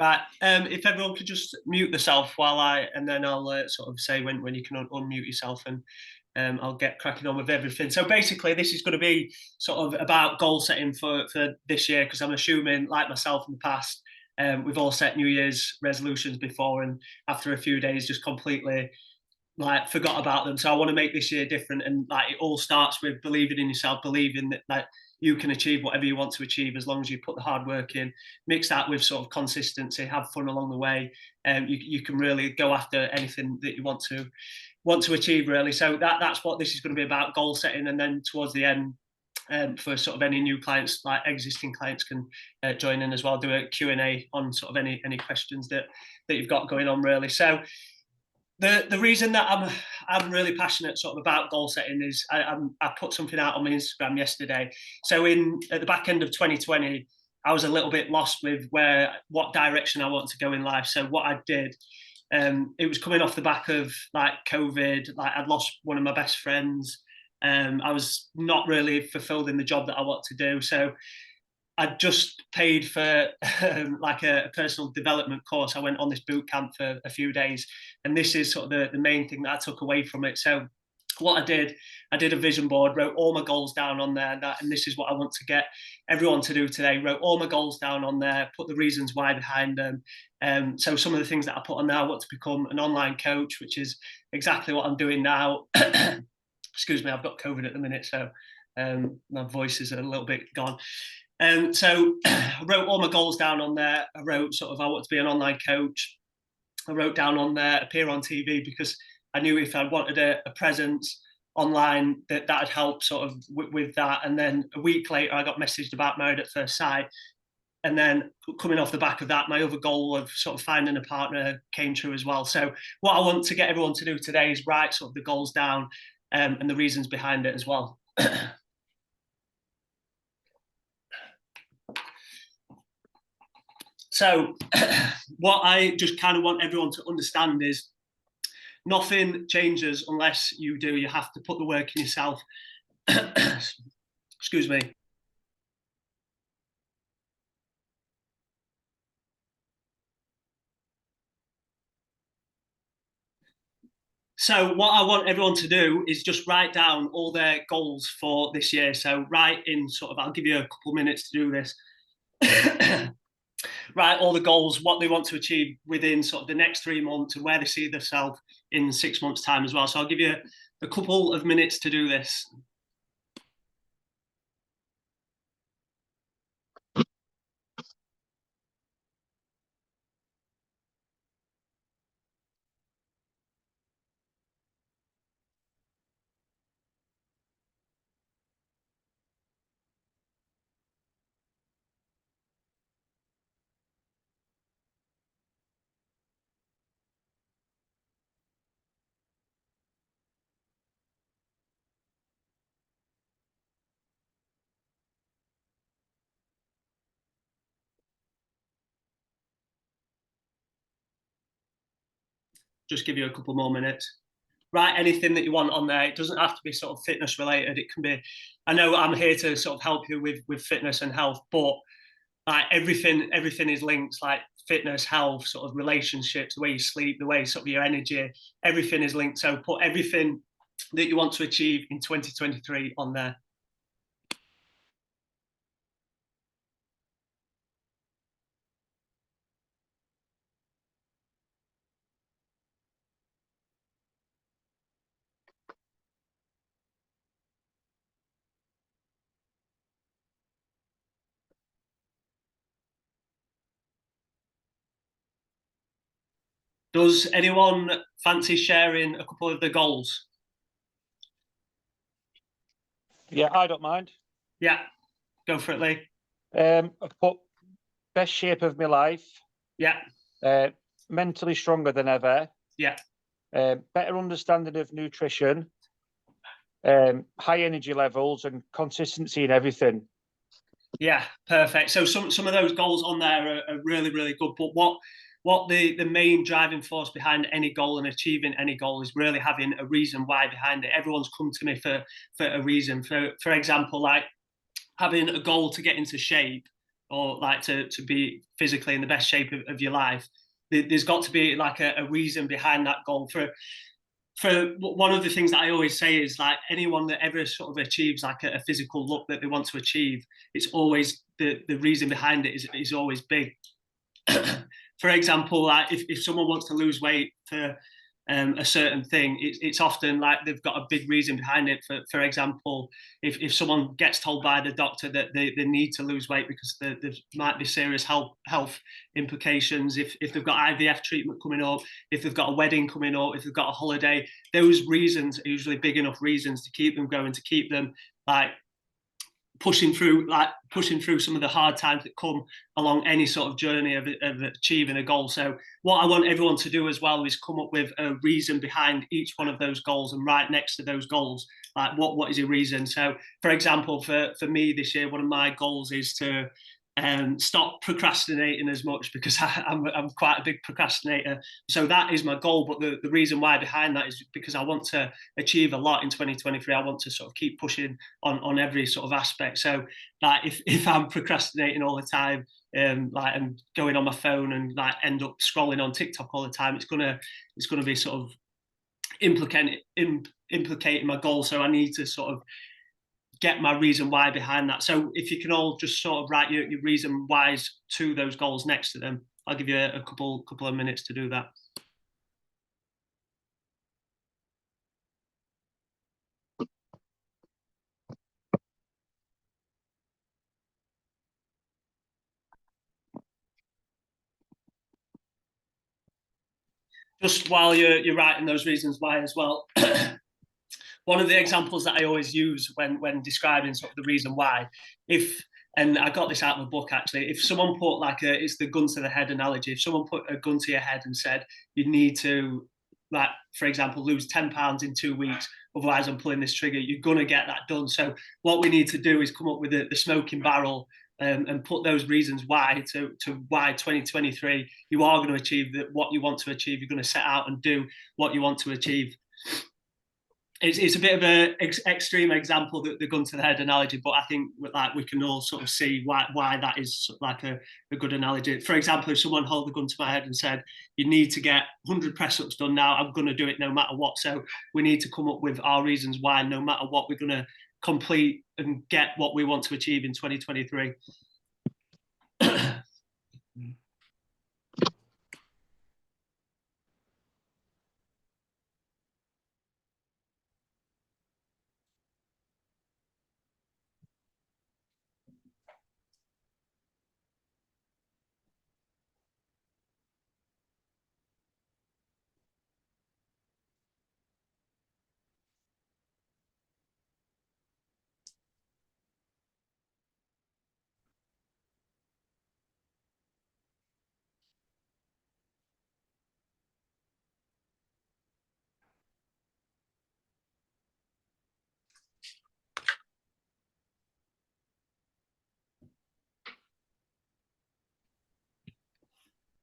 Right. If everyone could just mute themselves and then I'll sort of say when you can unmute yourself, and I'll get cracking on with everything. So basically, this is going to be sort of about goal setting for this year, because I'm assuming, like myself in the past, we've all set New Year's resolutions before, and after a few days, just completely like forgot about them. So I want to make this year different, and like it all starts with believing in yourself, believing that like you can achieve whatever you want to achieve as long as you put the hard work in. Mix that with sort of consistency, have fun along the way, and you can really go after anything that you want to achieve, really. So that's what this is going to be about: goal setting. And then towards the end, for sort of any new clients, like existing clients can join in as well, do a Q&A on sort of any questions that you've got going on, really. So the reason that I'm really passionate sort of about goal setting is I put something out on my Instagram yesterday. So at the back end of 2020, I was a little bit lost with what direction I want to go in life. So what I did, it was coming off the back of like COVID. Like I'd lost one of my best friends. I was not really fulfilled in the job that I want to do. So I just paid for like a personal development course. I went on this boot camp for a few days, and this is sort of the main thing that I took away from it. So what I did a vision board, wrote all my goals down on there, and this is what I want to get everyone to do today. Wrote all my goals down on there, put the reasons why behind them. So some of the things that I put on there: I want to become an online coach, which is exactly what I'm doing now. Excuse me, I've got COVID at the minute, so my voice is a little bit gone. So I wrote all my goals down on there. I wrote sort of I want to be an online coach. I wrote down on there appear on TV, because I knew if I wanted a presence online that'd help sort of with that. And then a week later, I got messaged about Married at First Sight. And then coming off the back of that, my other goal of sort of finding a partner came true as well. So what I want to get everyone to do today is write sort of the goals down, and the reasons behind it as well. So what I just kind of want everyone to understand is nothing changes unless you do. You have to put the work in yourself. Excuse me. So what I want everyone to do is just write down all their goals for this year. So write in sort of, I'll give you a couple minutes to do this. Write all the goals, what they want to achieve within sort of the next 3 months, and where they see themselves in 6 months' time as well. So I'll give you a couple of minutes to do this. Just give you a couple more minutes. Write anything that you want on there. It doesn't have to be sort of fitness related. It can be, I know I'm here to sort of help you with fitness and health, but like everything is linked, like fitness, health, sort of relationships, the way you sleep, the way sort of your energy, everything is linked. So put everything that you want to achieve in 2023 on there. Does anyone fancy sharing a couple of the goals? Yeah, I don't mind. Yeah, go for it, Lee. I've put best shape of my life. Yeah. Mentally stronger than ever. Yeah. Better understanding of nutrition. High energy levels and consistency in everything. Yeah, perfect. So some of those goals on there are really, really good. But what the main driving force behind any goal and achieving any goal is really having a reason why behind it. Everyone's come to me for a reason. For example, like having a goal to get into shape or like to be physically in the best shape of your life, there's got to be like a reason behind that goal. For one of the things that I always say is, like, anyone that ever sort of achieves like a physical look that they want to achieve, it's always the reason behind it is always big. For example, like if someone wants to lose weight for a certain thing, it's often like they've got a big reason behind it. For example, if someone gets told by the doctor that they need to lose weight because there might be serious health implications, if they've got IVF treatment coming up, if they've got a wedding coming up, if they've got a holiday, those reasons are usually big enough reasons to keep them going, to keep them like pushing through some of the hard times that come along any sort of journey of achieving a goal. So what I want everyone to do as well is come up with a reason behind each one of those goals, and right next to those goals, like what is a reason. So for example, for me this year, one of my goals is to stop procrastinating as much, because I'm quite a big procrastinator. So that is my goal. But the reason why behind that is because I want to achieve a lot in 2023. I want to sort of keep pushing on every sort of aspect. So like if I'm procrastinating all the time, like I'm going on my phone and like end up scrolling on TikTok all the time, it's gonna be sort of implicating my goal. So I need to sort of get my reason why behind that. So if you can all just sort of write your reason whys to those goals next to them, I'll give you a couple of minutes to do that. Just while you're writing those reasons why as well, one of the examples that I always use when describing sort of the reason why, and I got this out of a book actually, if someone put like it's the gun to the head analogy, if someone put a gun to your head and said you need to, like, for example, lose 10 pounds in 2 weeks, otherwise I'm pulling this trigger, you're going to get that done. So what we need to do is come up with the smoking barrel, and put those reasons why to why 2023 you are going to achieve what you want to achieve. You're going to set out and do what you want to achieve. It's a bit of an extreme example, the gun to the head analogy, but I think like we can all sort of see why that is like a good analogy. For example, if someone held the gun to my head and said, you need to get 100 press-ups done now, I'm going to do it no matter what. So we need to come up with our reasons why, no matter what, we're going to complete and get what we want to achieve in 2023.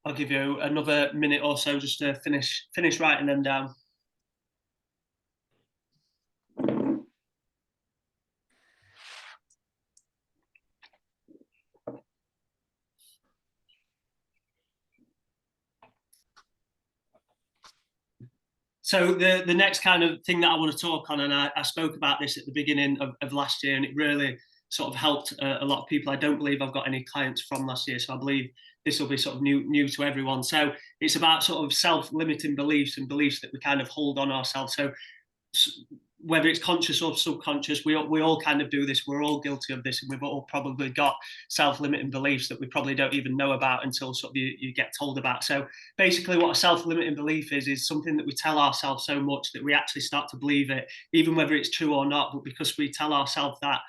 I'll give you another minute or so just to finish writing them down. So the next kind of thing that I want to talk on, and I spoke about this at the beginning of last year, and it really sort of helped a lot of people. I don't believe I've got any clients from last year, so I believe this will be sort of new to everyone. So it's about sort of self-limiting beliefs and beliefs that we kind of hold on ourselves. So whether it's conscious or subconscious, we all kind of do this. We're all guilty of this, and we've all probably got self-limiting beliefs that we probably don't even know about until sort of you get told about. So basically, what a self-limiting belief is something that we tell ourselves so much that we actually start to believe it, even whether it's true or not. But because we tell ourselves that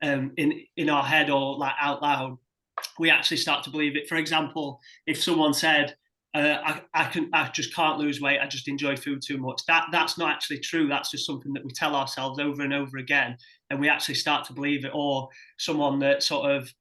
in our head or like out loud, we actually start to believe it. For example, if someone said, I just can't lose weight, I just enjoy food too much, that's not actually true. That's just something that we tell ourselves over and over again, and we actually start to believe it. Or someone that sort of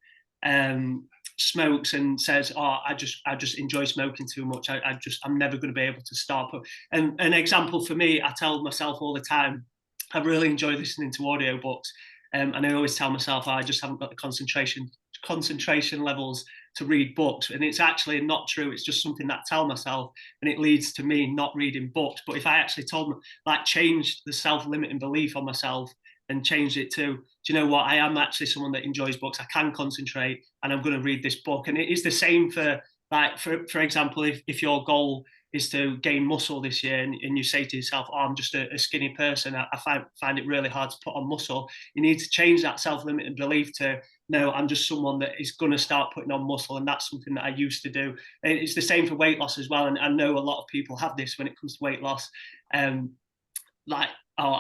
smokes and says, oh, I just enjoy smoking too much, I'm never going to be able to stop. And an example for me, I tell myself all the time, I really enjoy listening to audiobooks, and I always tell myself, I just haven't got the concentration concentration levels to read books, and it's actually not true. It's just something that I tell myself, and it leads to me not reading books. But if I actually told me, like, changed the self-limiting belief on myself and changed it to, do you know what, I am actually someone that enjoys books, I can concentrate, and I'm going to read this book. And it is the same for, like, for example, if your goal is to gain muscle this year, and you say to yourself, oh, I'm just a skinny person, I find it really hard to put on muscle. You need to change that self-limiting belief to, no, I'm just someone that is going to start putting on muscle, and that's something that I used to do. And it's the same for weight loss as well, and I know a lot of people have this when it comes to weight loss. Like, oh,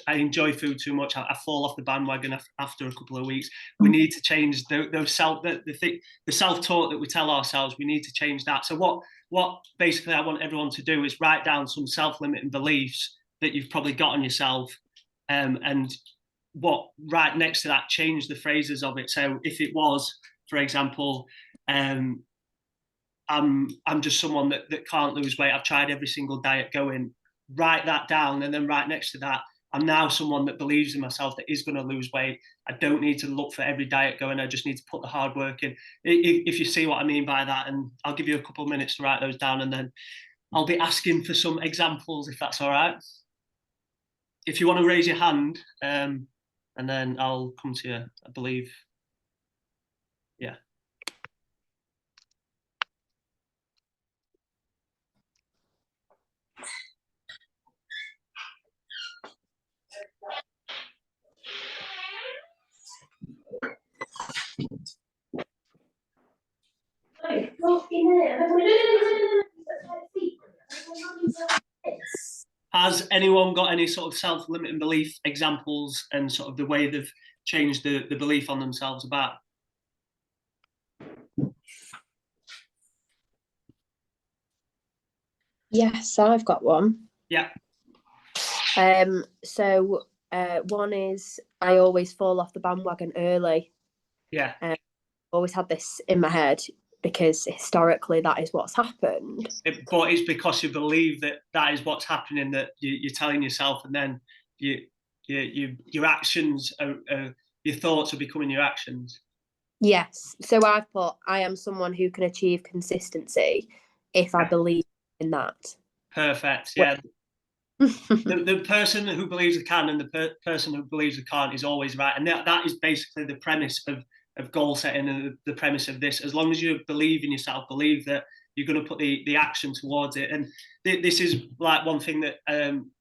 I enjoy food too much, I fall off the bandwagon after a couple of weeks. We need to change those the self-talk that we tell ourselves. We need to change that. So what basically I want everyone to do is write down some self-limiting beliefs that you've probably got on yourself, and what right next to that, change the phrases of it. So if it was, for example, I'm just someone that can't lose weight, I've tried every single diet going, write that down, and then right next to that, I'm now someone that believes in myself, that is going to lose weight. I don't need to look for every diet going, I just need to put the hard work in. If you see what I mean by that, and I'll give you a couple of minutes to write those down, and then I'll be asking for some examples, if that's all right. If you want to raise your hand, and then I'll come to you, I believe. Yeah. Has anyone got any sort of self-limiting belief examples, and sort of the way they've changed the belief on themselves about? Yes, I've got one. Yeah. So one is, I always fall off the bandwagon early. Yeah. Always had this in my head, because historically that is what's happened. But it's because you believe that is what's happening, that you're telling yourself, and then your actions your thoughts are becoming your actions. Yes. So I've put, I am someone who can achieve consistency if I believe in that. Perfect. Yeah. The person who believes they can, and the person who believes they can't, is always right. And that is basically the premise of goal setting, and the premise of this. As long as you believe in yourself, believe that you're going to put the action towards it. And this is like one thing that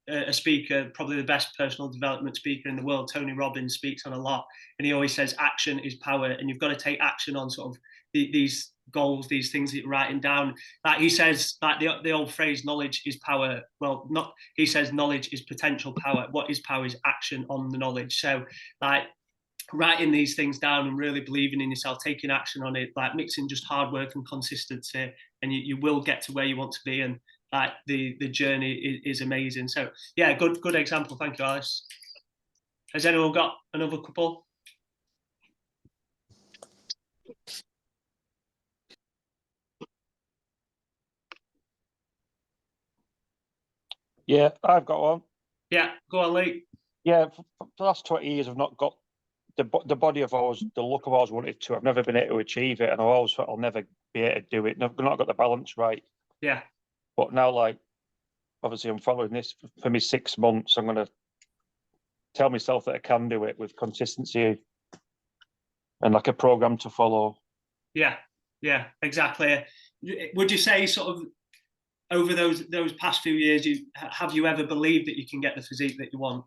a speaker, probably the best personal development speaker in the world, Tony Robbins, speaks on a lot. And he always says action is power, and you've got to take action on sort of these goals, these things that you're writing down. Like he says, like the old phrase, knowledge is power. Well, not, he says knowledge is potential power. What is power is action on the knowledge. So like writing these things down and really believing in yourself, taking action on it, like mixing just hard work and consistency, and you will get to where you want to be. And like the journey is amazing. So yeah, good example. Thank you, Alice. Has anyone got another couple? Yeah, I've got one. Yeah, go on, Lee. Yeah, for the last 20 years, I've not got the body I've always, the look I've always wanted to. I've never been able to achieve it, and I've always thought I'll never be able to do it. I've not got the balance right. Yeah. But now, like, obviously, I'm following this for me 6 months. I'm going to tell myself that I can do it with consistency and like a program to follow. Yeah, exactly. Would you say sort of over those past few years, have you ever believed that you can get the physique that you want?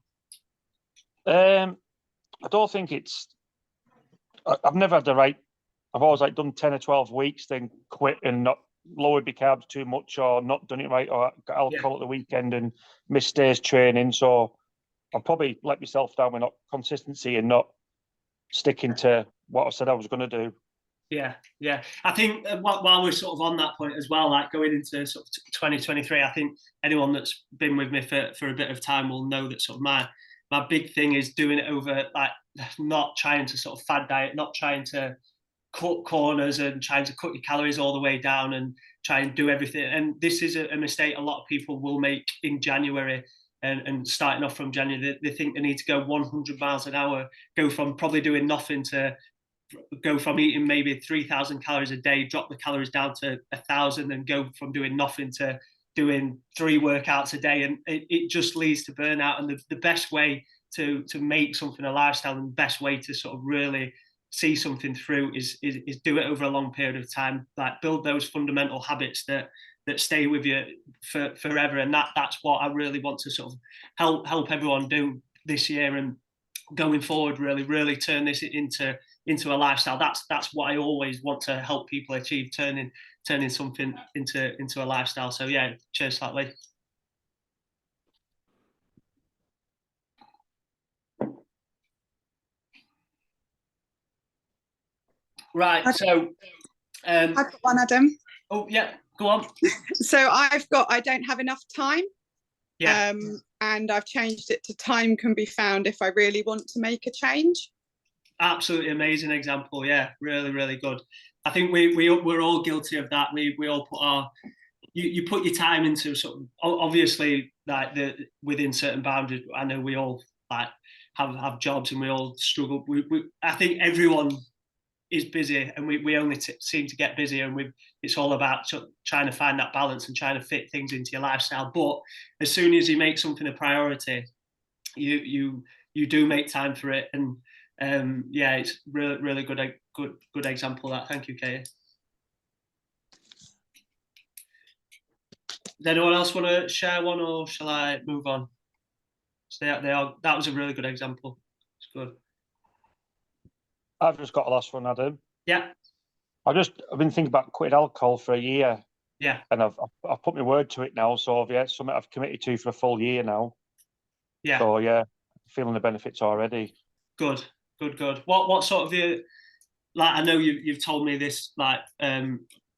I don't think it's. I've never had the right. I've always like done 10 or 12 weeks, then quit and not lowered my carbs too much, or not done it right, or got alcohol at the weekend and missed days training. So I'll probably let myself down with not consistency and not sticking to what I said I was going to do. Yeah. I think while we're sort of on that point as well, like going into sort of 2023, I think anyone that's been with me for a bit of time will know that sort of my big thing is doing it over, like, not trying to sort of fad diet, not trying to cut corners and trying to cut your calories all the way down and try and do everything. And this is a mistake a lot of people will make in January. And starting off from January, they think they need to go 100 miles an hour, go from probably doing nothing to go from eating maybe 3,000 calories a day, drop the calories down to 1,000, and go from doing nothing to doing 3 workouts a day, and it just leads to burnout. And the best way to make something a lifestyle, and the best way to sort of really see something through is do it over a long period of time, like build those fundamental habits that stay with you forever. And that's what I really want to sort of help everyone do this year, and going forward, really turn this into a lifestyle. That's what I always want to help people achieve, turning something into a lifestyle. So yeah, cheers for that, Lee. Right, so I've got one, Adam. oh yeah, go on. So I don't have enough time. Yeah. And I've changed it to time can be found if I really want to make a change. Absolutely amazing example. Yeah, really good. I think we're all guilty of that. We all put our you put your time into sort of, obviously, like within certain boundaries. I know we all like have jobs and we all struggle. I think everyone is busy, and we only seem to get busier, and it's all about trying to find that balance and trying to fit things into your lifestyle. But as soon as you make something a priority, you do make time for it. And yeah, it's really good example of that. Thank you, Kay. Does anyone else want to share one, or shall I move on? So that was a really good example. It's good. I've just got a last one, Adam. Yeah. I've been thinking about quitting alcohol for a year. Yeah. And I've put my word to it now. So yeah, it's something I've committed to for a full year now. Yeah. So yeah, feeling the benefits already. Good. What sort of like, I know you've told me this like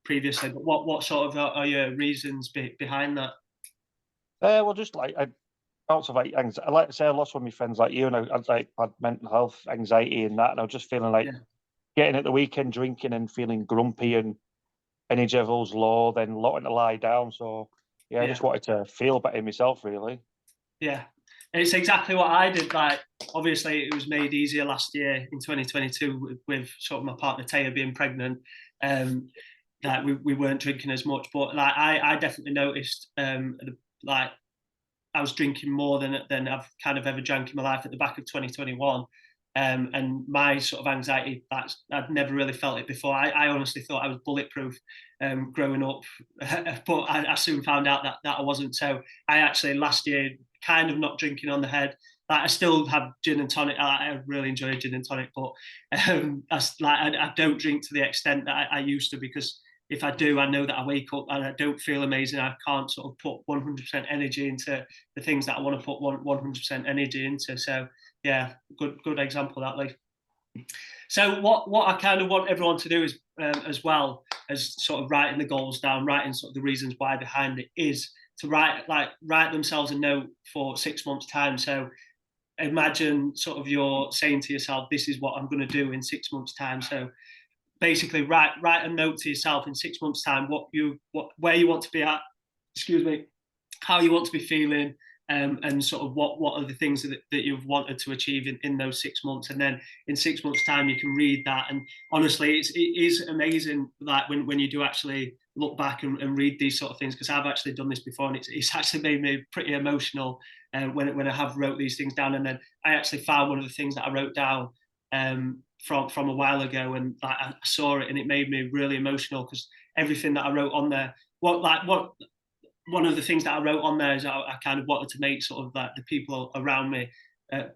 previously, but what sort of are your reasons behind that? Well, just like bouts of like anxiety. I like to say I lost one of my friends like you, and I had mental health, anxiety, and that, and I was just feeling like getting at the weekend drinking and feeling grumpy and energy levels low, then wanting to lie down. So yeah, I just wanted to feel better myself, really. Yeah. And it's exactly what I did. Like, obviously, it was made easier last year in 2022 with sort of my partner Taya being pregnant. That we weren't drinking as much, but like I definitely noticed like I was drinking more than I've kind of ever drank in my life at the back of 2021. And my sort of anxiety, I'd never really felt it before. I honestly thought I was bulletproof growing up, but I soon found out that I wasn't. So I actually last year kind of not drinking on the head. Like, I still have gin and tonic. I really enjoy gin and tonic, but I don't drink to the extent that I used to, because if I do, I know that I wake up and I don't feel amazing. I can't sort of put 100% energy into the things that I want to put 100% energy into. So yeah, good example of that, Lee. So what I kind of want everyone to do is, as well as sort of writing the goals down, writing sort of the reasons why behind it, is to write themselves a note for 6 months' time. So imagine sort of you're saying to yourself, this is what I'm going to do in 6 months' time. So basically write a note to yourself in 6 months' time, where you want to be at, how you want to be feeling, and sort of what are the things that you've wanted to achieve in those 6 months. And then in 6 months' time, you can read that. And honestly, it is amazing that when you do actually look back and read these sort of things, because I've actually done this before, and it's actually made me pretty emotional when I have wrote these things down. And then I actually found one of the things that I wrote down from a while ago, and I saw it, and it made me really emotional, because everything that I wrote on there, one of the things that I wrote on there is I kind of wanted to make sort of like the people around me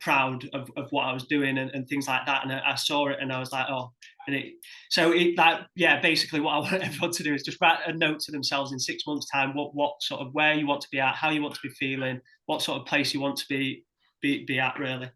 proud of what I was doing and things like that. And I saw it and I was like, oh, basically what I want everyone to do is just write a note to themselves in 6 months' time, what sort of, where you want to be at, how you want to be feeling, what sort of place you want to be at, really.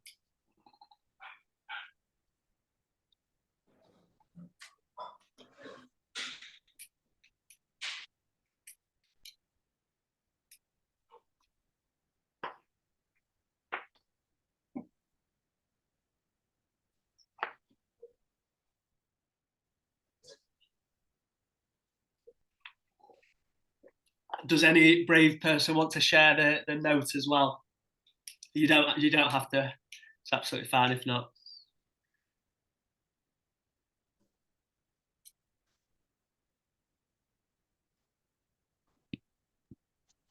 Does any brave person want to share the note as well? You don't have to. It's absolutely fine if not.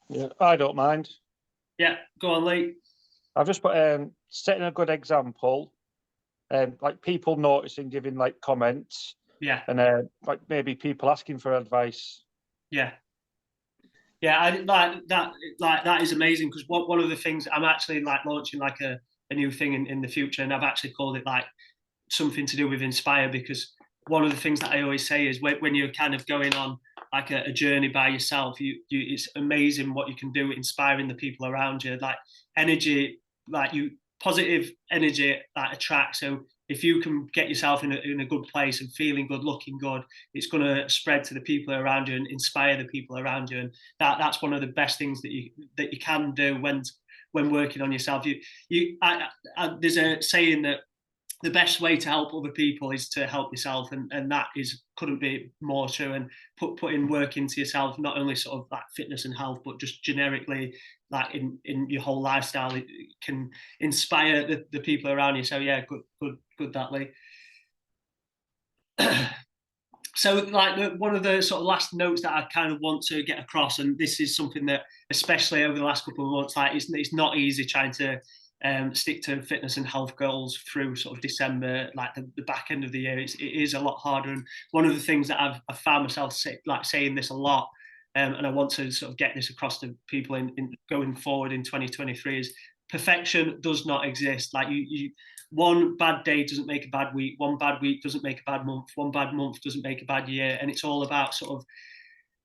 Yeah, I don't mind. Yeah, go on, Lee. I've just put setting a good example, like people noticing, giving like comments, Yeah, and like maybe people asking for advice. yeah. Yeah, I like that. Like that is amazing because one of the things I'm actually like launching like a new thing in the future, and I've actually called it like something to do with inspire, because one of the things that I always say is when you're kind of going on like a journey by yourself, you it's amazing what you can do inspiring the people around you. Like energy, like you positive energy that attracts. So if you can get yourself in a good place and feeling good, looking good, it's going to spread to the people around you and inspire the people around you. And that's one of the best things that you can do when working on yourself. There's a saying that the best way to help other people is to help yourself, and that is couldn't be more true. And putting work into yourself, not only sort of like fitness and health, but just generically like in your whole lifestyle, it can inspire the people around you. So yeah, good that, Lee. So like one of the sort of last notes that I kind of want to get across, and this is something that especially over the last couple of months, like it's not easy trying to stick to fitness and health goals through sort of December, like the back end of the year. It is a lot harder, and one of the things that I've found myself saying this a lot, and I want to sort of get this across to people in going forward in 2023 is perfection does not exist. Like you one bad day doesn't make a bad week, one bad week doesn't make a bad month, one bad month doesn't make a bad year, and it's all about sort of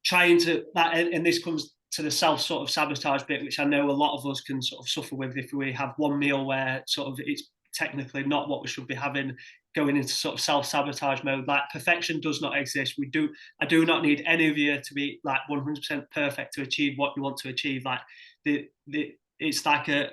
trying to that. And this comes to the self sort of sabotage bit, which I know a lot of us can sort of suffer with if we have one meal where sort of it's technically not what we should be having, going into sort of self-sabotage mode. Like perfection does not exist. I do not need any of you to be like 100% perfect to achieve what you want to achieve. Like it's like a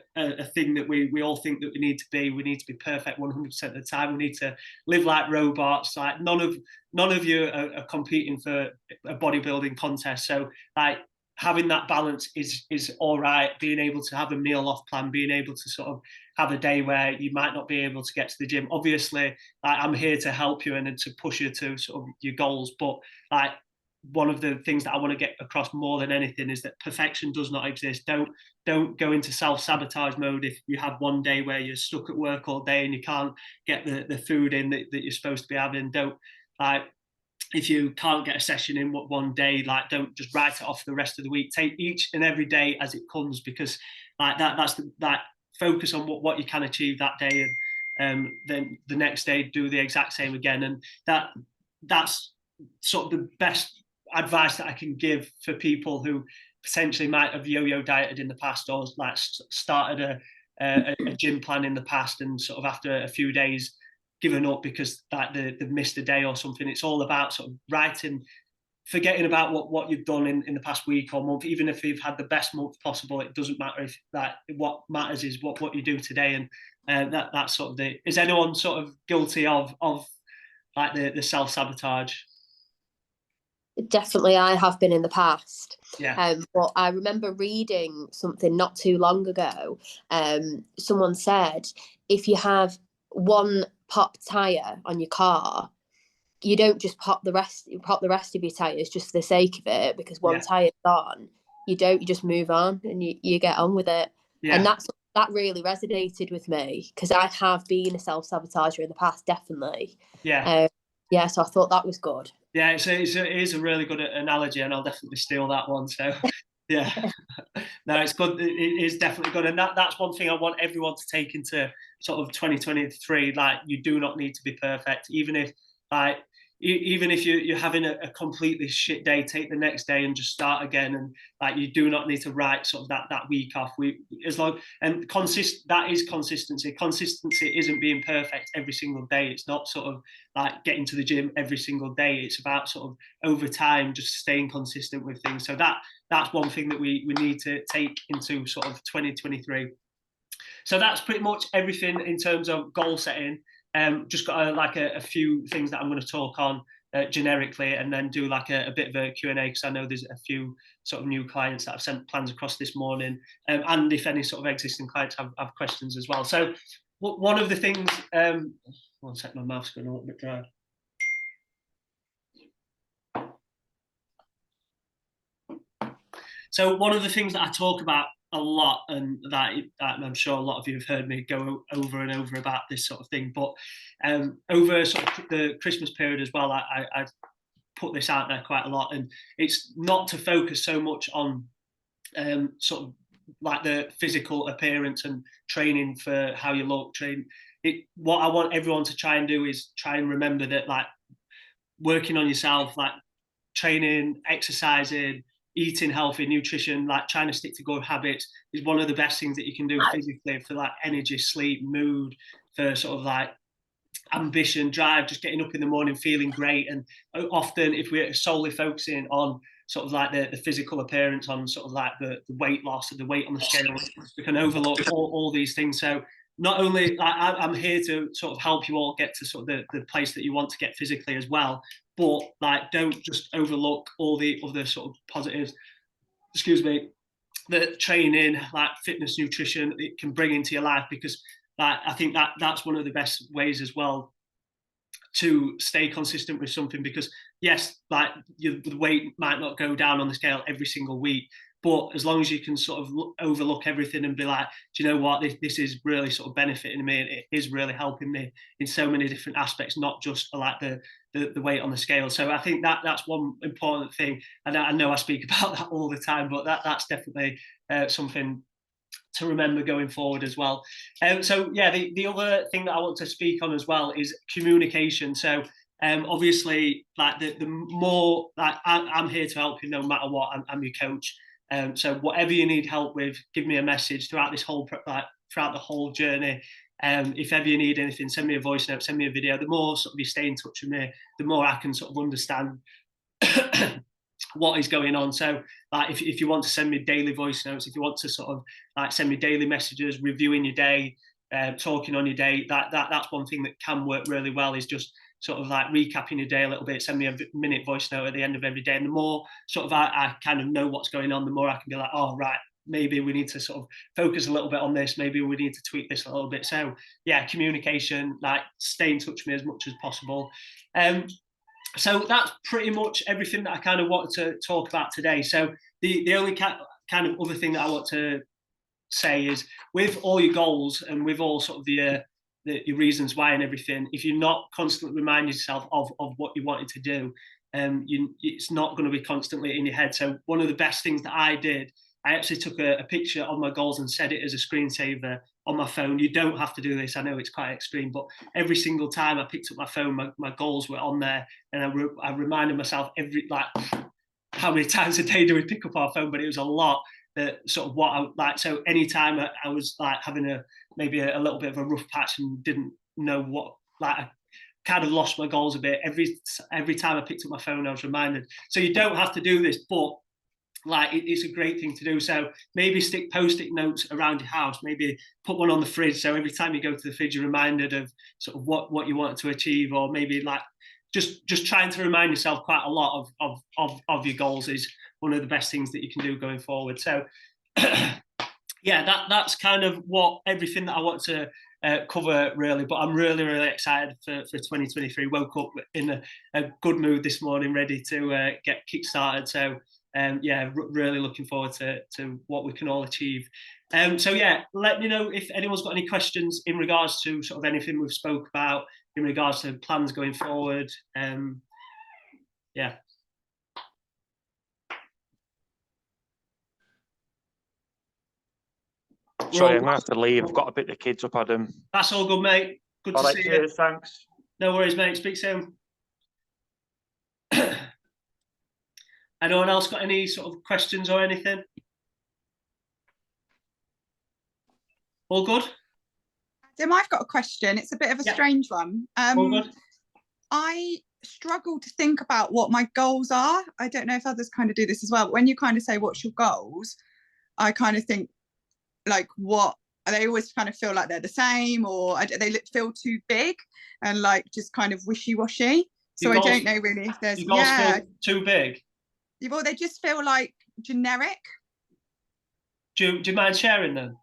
thing that we all think that we need to be. We need to be perfect 100% of the time. We need to live like robots. Like none of you are competing for a bodybuilding contest. So like having that balance is all right. Being able to have a meal off plan, being able to sort of have a day where you might not be able to get to the gym. Obviously, like, I'm here to help you and to push you to sort of your goals. But like one of the things that I want to get across more than anything is that perfection does not exist. Don't go into self-sabotage mode if you have one day where you're stuck at work all day and you can't get the food in that you're supposed to be having. Don't like if you can't get a session in one day, like don't just write it off the rest of the week. Take each and every day as it comes, because like that focus on what you can achieve that day, and then the next day do the exact same again. And that's sort of the best advice that I can give for people who potentially might have yo-yo dieted in the past, or like started a gym plan in the past and sort of after a few days given up because that they've missed a day or something. It's all about sort of writing, forgetting about what you've done in the past week or month. Even if you've had the best month possible, it doesn't matter. If that, what matters is what you do today. And that's sort of is anyone sort of guilty of like the self-sabotage? Definitely, I have been in the past. Yeah. But I remember reading something not too long ago. Someone said if you have one pop tire on your car, you don't just pop the rest of your tires just for the sake of it because one tire's gone. You just move on and you get on with it. Yeah. And that really resonated with me because I have been a self-sabotager in the past, definitely. Yeah. Yeah, so I thought that was good. Yeah, it is a really good analogy, and I'll definitely steal that one. So, yeah, no, it's good. It is definitely good, and that's one thing I want everyone to take into sort of 2023. Like, you do not need to be perfect, even if you're having a completely shit day, take the next day and just start again. And like, you do not need to write sort of that week off. That is consistency. Consistency isn't being perfect every single day. It's not sort of like getting to the gym every single day. It's about sort of over time, just staying consistent with things. So that's one thing that we need to take into sort of 2023. So that's pretty much everything in terms of goal setting. Just got a few things that I'm going to talk on generically, and then do like a bit of a Q&A, because I know there's a few sort of new clients that I've sent plans across this morning, and if any sort of existing clients have questions as well. So one of the things, one sec, my mouth's going a little bit dry. So one of the things that I talk about a lot, and that I'm sure a lot of you have heard me go over and over about this sort of thing, but over sort of the Christmas period as well, I put this out there quite a lot, and it's not to focus so much on sort of like the physical appearance and training for how you look. What I want everyone to try and do is try and remember that, like, working on yourself, like training, exercising, eating healthy, nutrition, like trying to stick to good habits is one of the best things that you can do physically for like energy, sleep, mood, for sort of like ambition, drive, just getting up in the morning feeling great. And often if we're solely focusing on sort of like the physical appearance, on sort of like the weight loss and the weight on the scale, we can overlook all these things. So not only I'm here to sort of help you all get to sort of the place that you want to get physically as well, but like don't just overlook all the other sort of positives, excuse me, that training, like fitness, nutrition, it can bring into your life. Because like I think that's one of the best ways as well to stay consistent with something. Because yes, like the weight might not go down on the scale every single week, but as long as you can sort of overlook everything and be like, do you know what, this is really sort of benefiting me, and it is really helping me in so many different aspects, not just for like the weight on the scale. So I think that's one important thing, and I know I speak about that all the time, but that's definitely something to remember going forward as well. So yeah, the other thing that I want to speak on as well is communication. So obviously, like the more, like I'm here to help you no matter what. I'm your coach. So whatever you need help with, give me a message throughout this whole throughout the whole journey. If ever you need anything, send me a voice note, send me a video. The more sort of you stay in touch with me, the more I can sort of understand what is going on. So like if you want to send me daily voice notes, if you want to sort of like send me daily messages, reviewing your day, talking on your day, that's one thing that can work really well, is just sort of like recapping your day a little bit. Send me a minute voice note at the end of every day, and the more sort of I kind of know what's going on, the more I can be like, oh right, maybe we need to sort of focus a little bit on this, maybe we need to tweak this a little bit. So yeah, communication, like stay in touch with me as much as possible. So that's pretty much everything that I kind of wanted to talk about today. So the only kind of other thing that I want to say is, with all your goals and with all sort of your reasons why and everything, if you're not constantly reminding yourself of what you wanted to do, it's not going to be constantly in your head. So one of the best things that I did, I actually took a picture of my goals and set it as a screensaver on my phone. You don't have to do this. I know it's quite extreme, but every single time I picked up my phone, my goals were on there, and I reminded myself every, like, how many times a day do we pick up our phone? But it was a lot. That sort of what I like. So anytime I was like having maybe a little bit of a rough patch and didn't know what, like I kind of lost my goals a bit. Every time I picked up my phone, I was reminded. So you don't have to do this, but like it's a great thing to do. So maybe stick post-it notes around your house, maybe put one on the fridge, so every time you go to the fridge you're reminded of sort of what you want to achieve. Or maybe like just trying to remind yourself quite a lot of your goals is one of the best things that you can do going forward. So yeah, that's kind of everything that I want to cover really. But I'm really excited for 2023. Woke up in a good mood this morning, ready to get kick started. So yeah, really looking forward to what we can all achieve. So yeah, let me know if anyone's got any questions in regards to sort of anything we've spoke about, in regards to plans going forward. Yeah. Sorry, I'm gonna have to leave. I've got to pick the kids up, Adam. That's all good, mate. Good to see you. Thanks. No worries, mate. Speak soon. Anyone else got any sort of questions or anything? All good? Tim, I've got a question. It's a bit of a strange one. All good. I struggle to think about what my goals are. I don't know if others kind of do this as well. But when you kind of say, what's your goals? I kind of think, like, what are they? Always kind of feel like they're the same, or they feel too big and like just kind of wishy-washy. So I don't know really if there's feel too big. Well, they just feel like generic. Do you mind sharing them?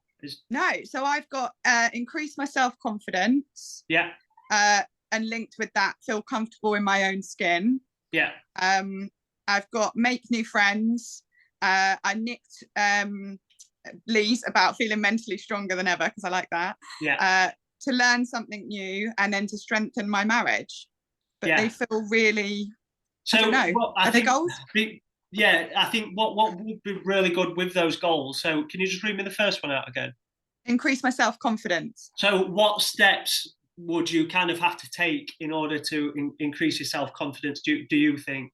No. So I've got increase my self-confidence. Yeah. And linked with that, feel comfortable in my own skin. Yeah. I've got make new friends, I nicked Lee's about feeling mentally stronger than ever, because I like that. Yeah. To learn something new, and then to strengthen my marriage. But they feel really, So I don't know. I Are they think, goals? yeah, I think what would be really good with those goals. So can you just read me the first one out again? Increase my self-confidence. So what steps would you kind of have to take in order to increase your self-confidence, do you think?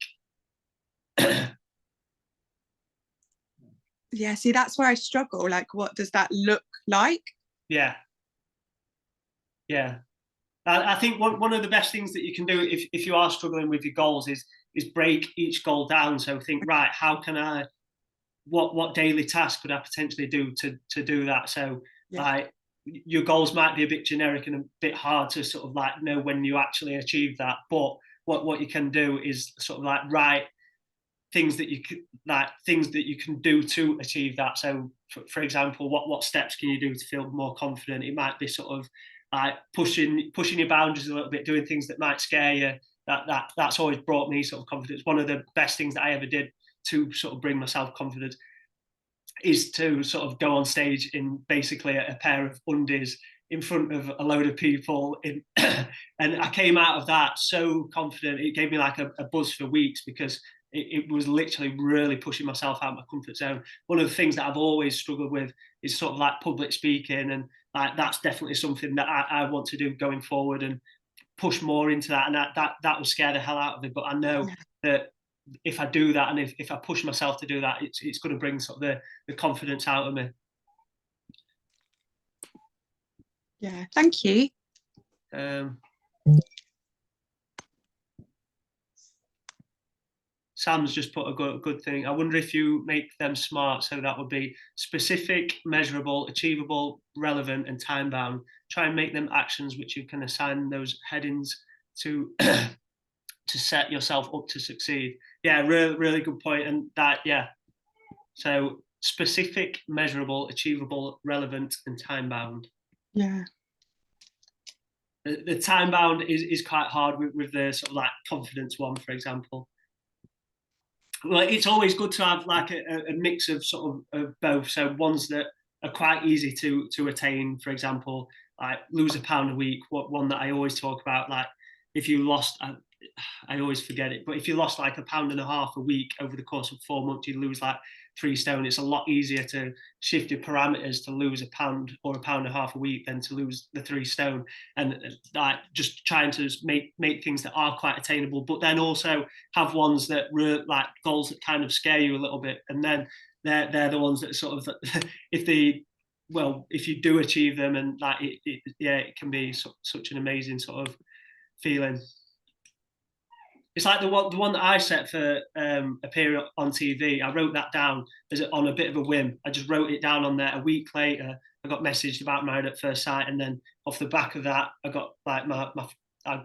Yeah, see, that's where I struggle. Like, what does that look like? Yeah. I think one of the best things that you can do if you are struggling with your goals is break each goal down. So think, right, how can I, what daily task could I potentially do to do that? So like your goals might be a bit generic and a bit hard to sort of like know when you actually achieve that. But what you can do is sort of like write things that you can do to achieve that. So for example, what steps can you do to feel more confident? It might be sort of like pushing your boundaries a little bit, doing things that might scare you. That's always brought me sort of confidence. One of the best things that I ever did to sort of bring myself confidence is to sort of go on stage in basically a pair of undies in front of a load of people and I came out of that so confident. It gave me like a buzz for weeks, because it was literally really pushing myself out of my comfort zone. One of the things that I've always struggled with is sort of like public speaking, and like that's definitely something that I want to do going forward and push more into that. And that will scare the hell out of me, but I know that if I do that, and if I push myself to do that, it's going to bring sort of the confidence out of me. Yeah, thank you. Sam's just put a good thing. I wonder if you make them smart. So that would be specific, measurable, achievable, relevant, and time bound. Try and make them actions which you can assign those headings to to set yourself up to succeed. Yeah, really good point. And that, yeah. So specific, measurable, achievable, relevant, and time bound. Yeah. The time bound is quite hard with the sort of like confidence one, for example. Well, it's always good to have like a mix of sort of both. So ones that are quite easy to attain, for example, like lose a pound a week. One that I always talk about, like if you lost, I always forget it, but if you lost like 1.5 pounds a week over the course of 4 months, you lose like 3 stone. It's a lot easier to shift your parameters to lose 1 pound or 1.5 pounds a week than to lose the 3 stone. And like just trying to make things that are quite attainable, but then also have ones that like goals that kind of scare you a little bit. And then they're the ones that sort of if you do achieve them, and like it can be such an amazing sort of feeling. It's like the one that I set for appearing on TV. I wrote that down on a bit of a whim. I just wrote it down on there. A week later, I got messaged about Married at First Sight, and then off the back of that, I got like I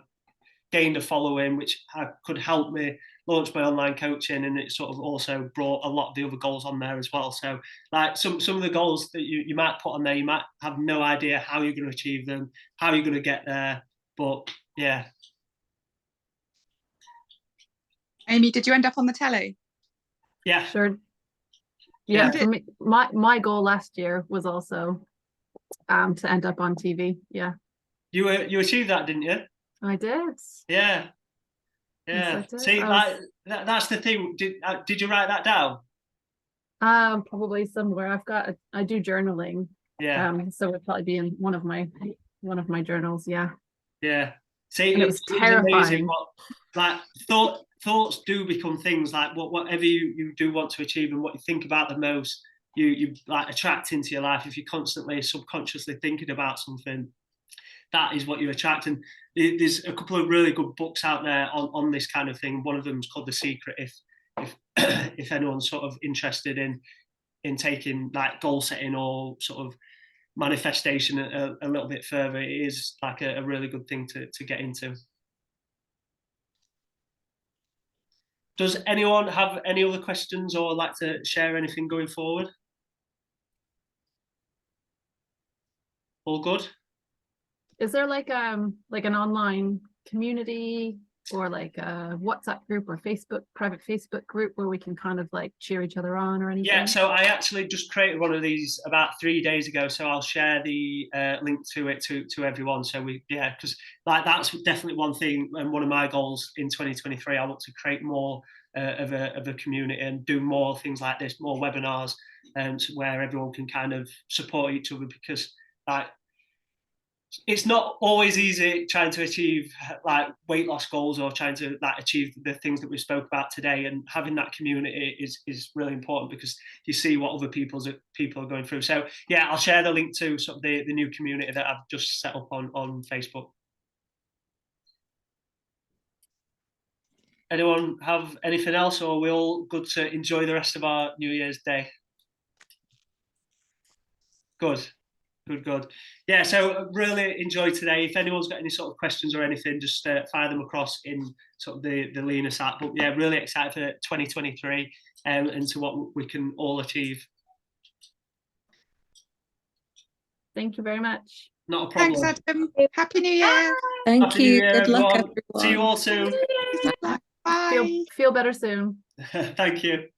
gained a following, which could help me launch my online coaching, and it sort of also brought a lot of the other goals on there as well. So like some of the goals that you might put on there, you might have no idea how you're going to achieve them, how you're going to get there, but yeah. Amy, did you end up on the telly? Yeah. Sure. Yeah, for me, my goal last year was also to end up on TV. Yeah. You achieved that, didn't you? I did. Yeah. Yes, I did. See, like that's the thing. Did you write that down? Probably somewhere. I do journaling. Yeah. So it'd probably be in one of my journals. Yeah. Yeah. See, and it was terrifying. Like thoughts do become things. Like whatever you do want to achieve and what you think about the most, you like attract into your life. If you're constantly subconsciously thinking about something, that is what you attract. And there's a couple of really good books out there on this kind of thing. One of them is called The Secret. If anyone's sort of interested in taking like goal setting or sort of manifestation a little bit further, it is like a really good thing to get into. Does anyone have any other questions or like to share anything going forward? All good? Is there like an online community? or like a WhatsApp group or Facebook, private Facebook group where we can kind of like cheer each other on or anything? Yeah, so I actually just created one of these about 3 days ago, so I'll share the link to it to everyone. So because like that's definitely one thing, and one of my goals in 2023. I want to create more of a community and do more things like this, more webinars, where everyone can kind of support each other, because like it's not always easy trying to achieve like weight loss goals or trying to like achieve the things that we spoke about today, and having that community is really important, because you see what other people are going through. So yeah, I'll share the link to sort of the new community that I've just set up on Facebook. Anyone have anything else, or are we all good to enjoy the rest of our New Year's Day? Good. Yeah, so really enjoyed today. If anyone's got any sort of questions or anything, just fire them across in sort of the Linus app. But yeah, really excited for 2023 and to what we can all achieve. Thank you very much. Not a problem. Thanks, Adam. Happy New Year. Thank Happy New you. Year, Good luck, everyone. everyone. See you all soon. Bye. Feel better soon. Thank you.